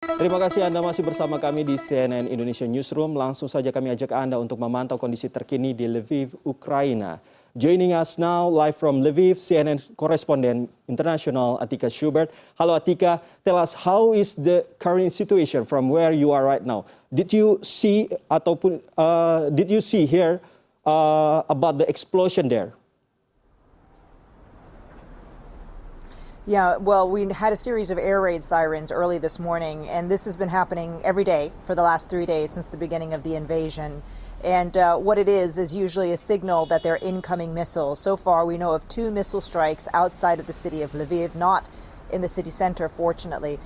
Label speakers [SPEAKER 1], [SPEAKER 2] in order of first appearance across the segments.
[SPEAKER 1] Terima kasih Anda masih bersama kami di CNN Indonesia Newsroom. Langsung saja kami ajak Anda untuk memantau kondisi terkini di Lviv, Ukraina. Joining us now live from Lviv, CNN correspondent international Atika Schubert. Hello Atika, tell us how is the current situation from where you are right now? Did you see here about the explosion there?
[SPEAKER 2] Yeah, well, we had a series of air raid sirens early this morning, and this has been happening every day for the last 3 days since the beginning of the invasion. And what it is usually a signal that they're incoming missiles. So far, we know of 2 missile strikes outside of the city of Lviv, not in the city center, fortunately.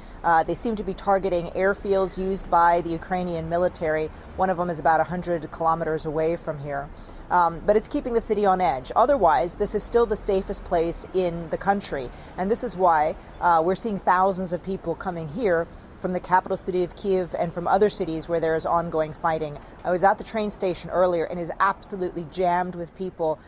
[SPEAKER 2] They seem to be targeting airfields used by the Ukrainian military. One of them is about 100 kilometers away from here. But it's keeping the city on edge. Otherwise, this is still the safest place in the country. And this is why we're seeing thousands of people coming here from the capital city of Kiev and from other cities where there is ongoing fighting. I was at the train station earlier and it is absolutely jammed with people,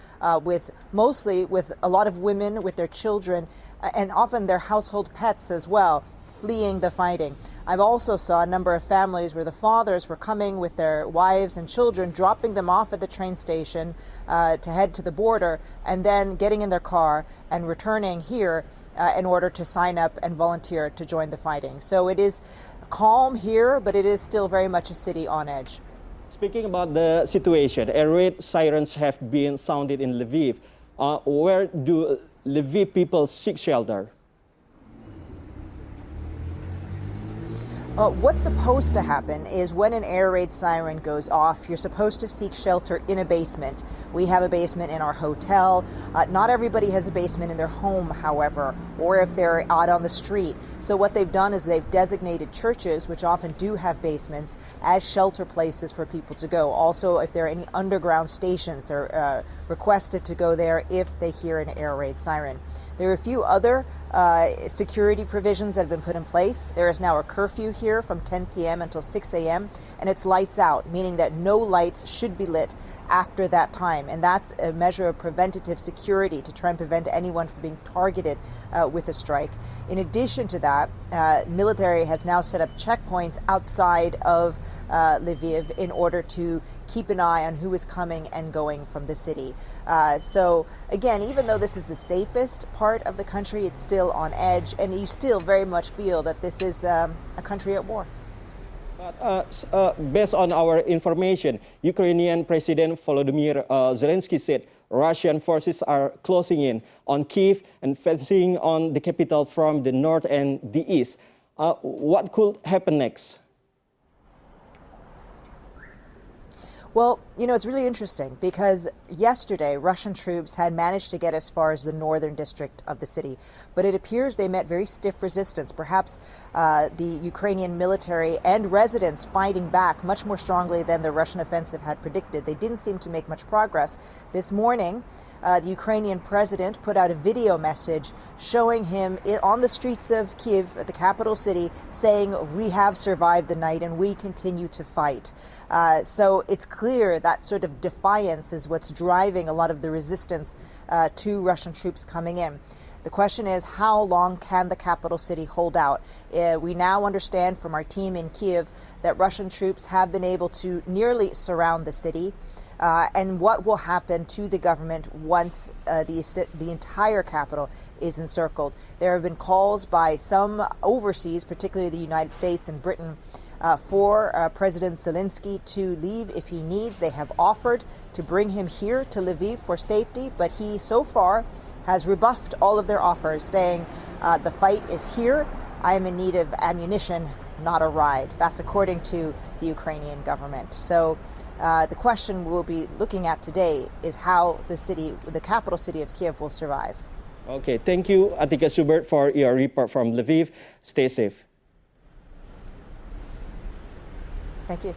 [SPEAKER 2] mostly with a lot of women with their children and often their household pets as well, fleeing the fighting. I've also saw a number of families where the fathers were coming with their wives and children, dropping them off at the train station to head to the border, and then getting in their car and returning here in order to sign up and volunteer to join the fighting. So it is calm here, but it is still very much a city on edge.
[SPEAKER 1] Speaking about the situation, air raid sirens have been sounded in Lviv. Where do Lviv people seek shelter?
[SPEAKER 2] What's supposed to happen is when an air raid siren goes off, you're supposed to seek shelter in a basement. We have a basement in our hotel. Not everybody has a basement in their home, however, or if they're out on the street. So what they've done is they've designated churches, which often do have basements, as shelter places for people to go. Also, if there are any underground stations, they're requested to go there if they hear an air raid siren. There are a few other security provisions that have been put in place. There is now a curfew here from 10 p.m. until 6 a.m. and it's lights out, meaning that no lights should be lit after that time. And that's a measure of preventative security to try and prevent anyone from being targeted with a strike. In addition to that, military has now set up checkpoints outside of Lviv in order to keep an eye on who is coming and going from the city. So again, even though this is the safest part of the country, it's still on edge, and you still very much feel that this is a country at war.
[SPEAKER 1] But based on our information, Ukrainian President Volodymyr Zelensky said Russian forces are closing in on Kiev and fencing on the capital from the north and the east. What could happen next?
[SPEAKER 2] Well, you know, it's really interesting because yesterday Russian troops had managed to get as far as the northern district of the city, but it appears they met very stiff resistance. Perhaps the Ukrainian military and residents fighting back much more strongly than the Russian offensive had predicted. They didn't seem to make much progress. This morning, the Ukrainian president put out a video message showing him on the streets of Kiev, the capital city, saying, "We have survived the night and we continue to fight." So it's clear that sort of defiance is what's driving a lot of the resistance to Russian troops coming in. The question is, how long can the capital city hold out? We now understand from our team in Kiev that Russian troops have been able to nearly surround the city. And what will happen to the government once the entire capital is encircled. There have been calls by some overseas, particularly the United States and Britain, for President Zelensky to leave if he needs. They have offered to bring him here to Lviv for safety, but he so far has rebuffed all of their offers, saying the fight is here. I am in need of ammunition, not a ride. That's according to the Ukrainian government. So the question we'll be looking at today is how the capital city of Kiev will survive.
[SPEAKER 1] Okay, thank you, Atika Schubert, for your report from Lviv. Stay safe.
[SPEAKER 2] Thank you.